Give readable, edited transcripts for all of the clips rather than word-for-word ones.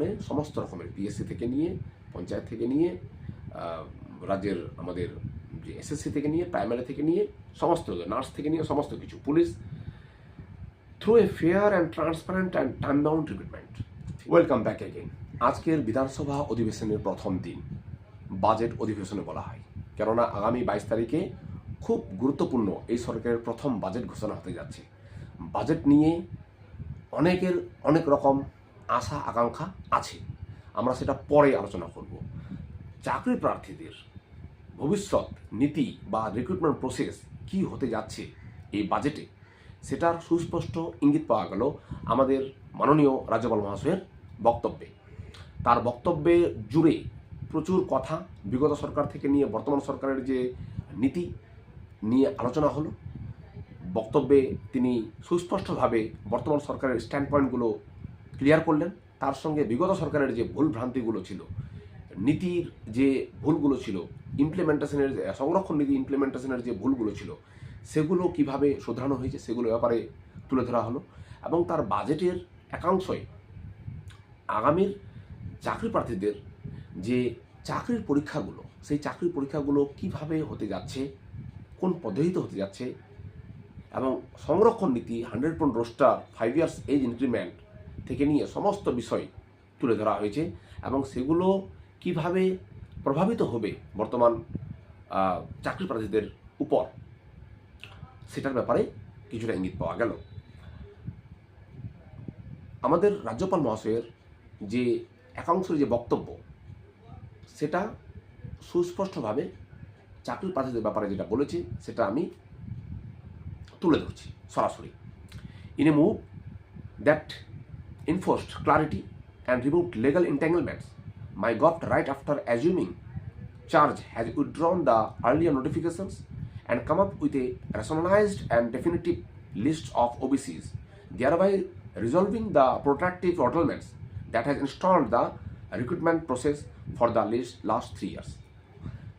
যেখানে সমস্ত রকমের পিএসসি থেকে নিয়ে, পঞ্চায়েত থেকে নিয়ে, রাজ্যের আমাদের যে এসএসসি থেকে নিয়ে, প্রাইমারি থেকে নিয়ে, সমস্ত নার্স থেকে নিয়ে সমস্ত কিছু, police, through a fair and transparent and time bound recruitment. Welcome back again. আজকের বিধানসভা অধিবেশনের প্রথম দিন, বাজেট অধিবেশনে বলা হয়, কেননা আগামী 22 তারিখে খুব গুরুত্বপূর্ণ এই সরকারের প্রথম বাজেট ঘোষণা হতে যাচ্ছে। বাজেট নিয়ে অনেকের অনেক রকম আশা আকাঙ্ক্ষা আছে, আমরা সেটা পরে আলোচনা করব। চাকরি প্রার্থীদের ভবিষ্যৎ নীতি বা রিক্রুটমেন্ট প্রসেস কি হতে যাচ্ছে এই বাজেটে, সেটার সুস্পষ্ট ইঙ্গিত পাওয়া গেল আমাদের মাননীয় রাজ্যপাল মহাশয়ের বক্তব্যে। তার বক্তব্যে জুড়ে প্রচুর কথা বিগত সরকার থেকে নিয়ে বর্তমান সরকারের যে নীতি নিয়ে আলোচনা হলো। বক্তব্যে তিনি সুস্পষ্টভাবে বর্তমান সরকারের স্ট্যান্ড পয়েন্টগুলো ক্লিয়ার করলেন। তার সঙ্গে বিগত সরকারের যে ভুল ভ্রান্তিগুলো ছিল, নীতির যে ভুলগুলো ছিল, ইমপ্লিমেন্টেশনের সংরক্ষণ নীতি ইমপ্লিমেন্টেশনের যে ভুলগুলো ছিল, সেগুলো কিভাবে শোধরানো হয়েছে সেগুলো ব্যাপারে তুলে ধরা হলো। এবং তার বাজেটের একাংশই আগামীর চাকরি প্রার্থীদের যে চাকরির পরীক্ষাগুলো, সেই চাকরির পরীক্ষাগুলো কিভাবে হতে যাচ্ছে, কোন পদ্ধতিতে হতে যাচ্ছে, এবং সংরক্ষণ নীতি 100% রোস্টার, 5 ইয়ার্স এজ ইনক্রিমেন্ট থেকে নিয়ে সমস্ত বিষয় তুলে ধরা হয়েছে। এবং সেগুলো কিভাবে প্রভাবিত হবে বর্তমান চাকরি প্রার্থীদের উপর, সেটার ব্যাপারে কিছুটা ইঙ্গিত পাওয়া গেল। আমাদের রাজ্যপাল মহাশয়ের যে একাংশের যে বক্তব্য, সেটা সুস্পষ্টভাবে চাকরি প্রার্থীদের ব্যাপারে যেটা বলেছে সেটা আমি তুলে ধরছি সরাসরি। In a move that enforced clarity and removed legal entanglements, MyGov, right after assuming charge, has withdrawn the earlier notifications and come up with a rationalized and definitive list of OBCs, thereby resolving the protracted bottlenecks that has installed the recruitment process for the last 3 years.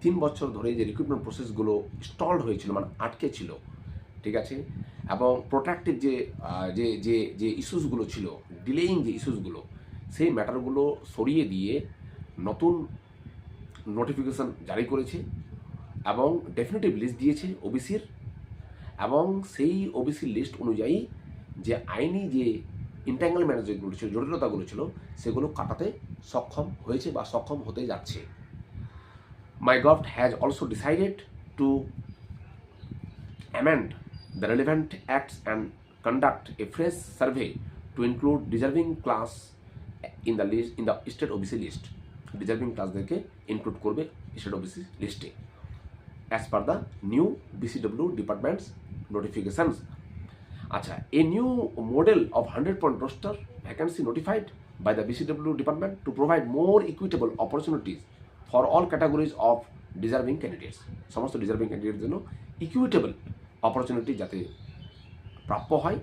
3 বছর ধরে যে recruitment প্রসেসগুলো স্টলড হয়েছিল, মানে আটকে ছিল, ঠিক আছে, এবং প্রোট্রাক্টিভ যে যে যে যে ইস্যুসগুলো ছিল, ডিলেইং যে ইস্যুসগুলো, সেই ম্যাটারগুলো সরিয়ে দিয়ে নতুন নোটিফিকেশন জারি করেছে এবং ডেফিনেটিভ লিস্ট দিয়েছে ওবিসির। এবং সেই ওবিসি লিস্ট অনুযায়ী যে আইনি যে ইন্ট্যাঙ্গলমেন্ট যেগুলো ছিল, জটিলতাগুলো ছিল, সেগুলো কাটাতে সক্ষম হয়েছে বা সক্ষম হতে যাচ্ছে। MyGov has also decided to amend the relevant acts and conduct a fresh survey to include deserving class in the list, in the state OBC list. Deserving classদেরকে include করবে state OBC লিস্টে as per the new BCW department's notifications. আচ্ছা, a new model of 100% roster vacancy notified by the BCW department to provide more equitable opportunities for all categories of deserving candidates. সমস্ত deserving ক্যান্ডিডেটের জন্য equitable opportunity যাতে প্রাপ্য হয়,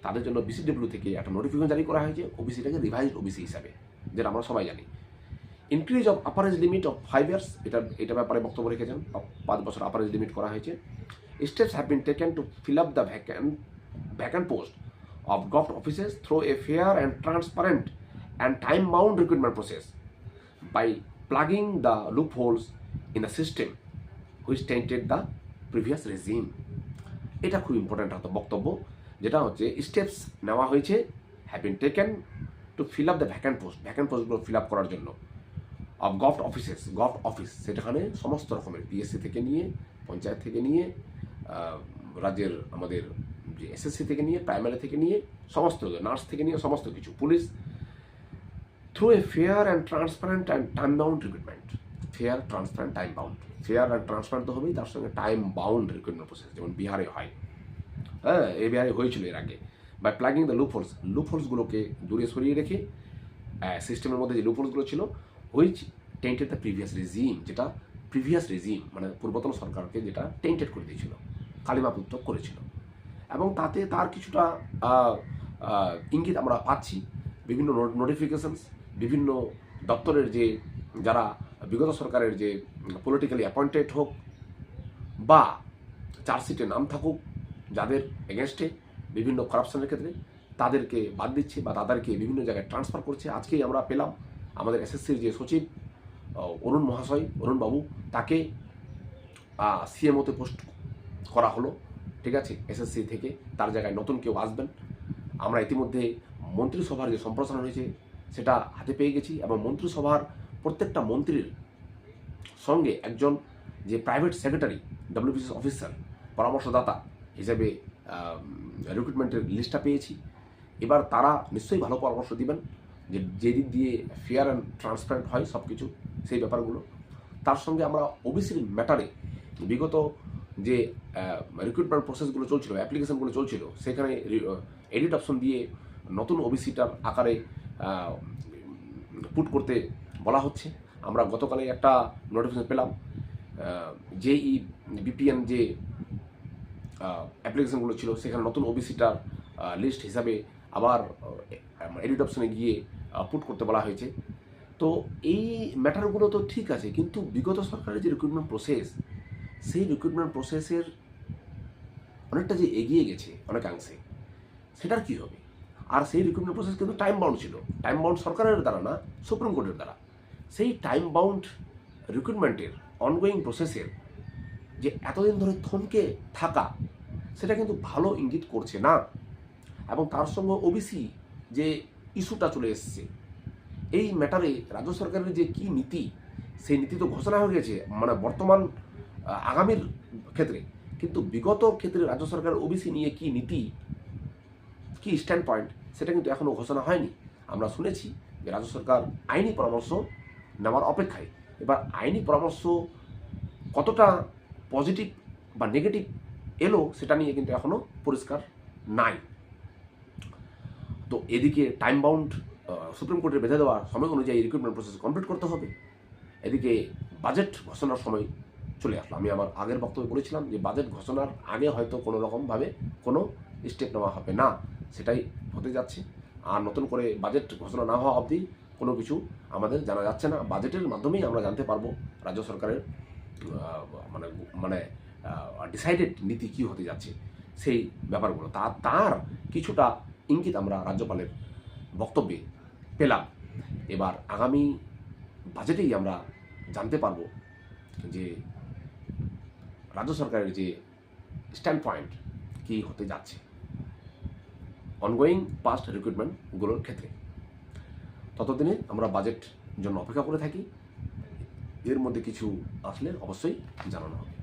তাদের জন্য BCW থেকে একটা নোটিফিকেশন জারি করা হয়েছে ওবিসিটাকে রিভাইজড ওবিসি হিসাবে, যেটা আমরা সবাই জানি। Increase of upper age limit of 5 years, এটা ব্যাপারে বক্তব্য রেখেছেন, 5 বছর আপার এজ লিমিট করা হয়েছে। Steps have been taken to fill up the vacant post of government offices through a fair and transparent and time bound recruitment process by plugging the loopholes in the system which tainted the previous regime. এটা খুব important একটা বক্তব্য, যেটা হচ্ছে steps নেওয়া হয়েছে, have been taken to fill up the vacant পোস্টগুলো fill up করার জন্য of government offices, government office, সেখানে সমস্ত রকমের পিএসসি থেকে নিয়ে, পঞ্চায়েত থেকে নিয়ে, রাজ্যের আমাদের যে এসএসসি থেকে নিয়ে, প্রাইমারি থেকে নিয়ে, সমস্ত নার্স থেকে নিয়ে সমস্ত কিছু, police, through a fair and transparent and time bound recruitment. Fair, transparent, time bound. Fair and transparent তো হবেই, তার সঙ্গে টাইম বাউন্ড রিক্রুটমেন্ট প্রসেস, যেমন বিহারে হয়, হ্যাঁ, এই বিহারে হয়েছিল এর আগে। বাই প্লাগিং দ্য লুপহোলসগুলোকে দূরে সরিয়ে রেখে সিস্টেমের মধ্যে যে লুপহোলসগুলো ছিল, which tainted the previous regime, যেটা প্রিভিয়াস রেজিম মানে পূর্বতন সরকারকে যেটা টেন্টেড করে দিয়েছিল, কালিমাপুত্র করেছিল। এবং তাতে তার কিছুটা ইঙ্গিত আমরা পাচ্ছি। বিভিন্ন নোটিফিকেশনস, বিভিন্ন দপ্তরের যে যারা বিগত সরকারের যে পলিটিক্যালি অ্যাপয়েন্টেড হোক বা চার্জশিটে নাম থাকুক যাদের এগেনস্টে বিভিন্ন করাপশনের ক্ষেত্রে, তাদেরকে বাদ দিচ্ছে বা তাদেরকে বিভিন্ন জায়গায় ট্রান্সফার করছে। আজকেই আমরা পেলাম আমাদের এসএসসির যে সচিব অরুণ মহাশয়, অরুণ বাবু, তাকে সিএমওতে পোস্ট করা হলো, ঠিক আছে, এসএসসি থেকে। তার জায়গায় নতুন কেউ আসবেন। আমরা ইতিমধ্যে মন্ত্রিসভার যে সম্প্রসারণ হয়েছে সেটা হাতে পেয়ে গেছি, এবং মন্ত্রিসভার প্রত্যেকটা মন্ত্রীর সঙ্গে একজন যে প্রাইভেট সেক্রেটারি, ডব্লিউবিসিএস অফিসার, পরামর্শদাতা হিসেবে রিক্রুটমেন্টের লিস্টটা পেয়েছি। এবার তারা নিশ্চয়ই ভালো পরামর্শ দিবেন যে দিক দিয়ে ফেয়ার অ্যান্ড ট্রান্সপারেন্ট হয় সব কিছু, সেই ব্যাপারগুলো। তার সঙ্গে আমরা ওবিসির ম্যাটারে বিগত যে রিক্রুটমেন্ট প্রসেসগুলো চলছিল, অ্যাপ্লিকেশনগুলো চলছিল, সেখানে এডিট অপশন দিয়ে নতুন ওবিসিটার আকারে পুট করতে বলা হচ্ছে। আমরা গতকালে একটা নোটিফিকেশন পেলাম, জেই বিপিএন যে অ্যাপ্লিকেশনগুলো ছিল সেখানে নতুন ওবিসিটার লিস্ট হিসাবে আবার এডিট অপশনে গিয়ে পুট করতে বলা হয়েছে। তো এই ম্যাটারগুলো তো ঠিক আছে, কিন্তু বিগত সরকারের যে রিক্রুটমেন্ট প্রসেস, সেই রিক্রুটমেন্ট প্রসেসের অনেকটা যে এগিয়ে গেছে অনেকাংশে, সেটার কী হবে? আর সেই রিক্রুটমেন্ট প্রসেস কিন্তু টাইম বাউন্ড ছিল, টাইম বাউন্ড সরকারের দ্বারা না, সুপ্রিম কোর্টের দ্বারা। সেই টাইম বাউন্ড রিক্রুটমেন্টের অনগোয়িং প্রসেসের যে এতদিন ধরে থমকে থাকা, সেটা কিন্তু ভালো ইঙ্গিত করছে না। এবং তার সঙ্গে ওবিসি যে ইস্যুটা চলে এসছে, এই ম্যাটারে রাজ্য সরকারের যে কী নীতি, সেই নীতি তো ঘোষণা হয়ে গেছে মানে বর্তমান আগামীর ক্ষেত্রে, কিন্তু বিগত ক্ষেত্রে রাজ্য সরকারের ওবিসি নিয়ে কী নীতি, কী স্ট্যান্ড পয়েন্ট, সেটা কিন্তু এখনও ঘোষণা হয়নি। আমরা শুনেছি যে রাজ্য সরকার আইনি পরামর্শ নেওয়ার অপেক্ষায়। এবার আইনি পরামর্শ কতটা পজিটিভ বা নেগেটিভ এলো সেটা নিয়ে কিন্তু এখনও পরিষ্কার নাই। তো এদিকে টাইম বাউন্ড সুপ্রিম কোর্টের বেঁধে দেওয়ার সময় অনুযায়ী রিক্রুটমেন্ট প্রসেস কমপ্লিট করতে হবে। এদিকে বাজেট ঘোষণার সময় চলে আসলো। আমি আমার আগের বক্তব্যে বলেছিলাম যে বাজেট ঘোষণার আগে হয়তো কোনো রকমভাবে কোনো স্টেপ নেওয়া হবে না, সেটাই হতে যাচ্ছে। আর নতুন করে বাজেট ঘোষণা না হওয়া অবধি কোনো কিছু আমাদের জানা যাচ্ছে না। বাজেটের মাধ্যমেই আমরা জানতে পারবো রাজ্য সরকারের মানে ডিসাইডেড নীতি কী হতে যাচ্ছে, সেই ব্যাপারগুলো। তার কিছুটা ইঙ্গিত আমরা রাজ্যপালের বক্তব্যে পেলাম। এবার আগামী বাজেটেই আমরা জানতে পারবো যে রাজ্য সরকারের যে স্ট্যান্ড পয়েন্ট কী হতে যাচ্ছে অনগোয়িং পাস্ট রিক্রুটমেন্টগুলোর ক্ষেত্রে। ততদিনে আমরা বাজেট জন্য অপেক্ষা করে থাকি। এর মধ্যে কিছু আসলে অবশ্যই জানানো হবে।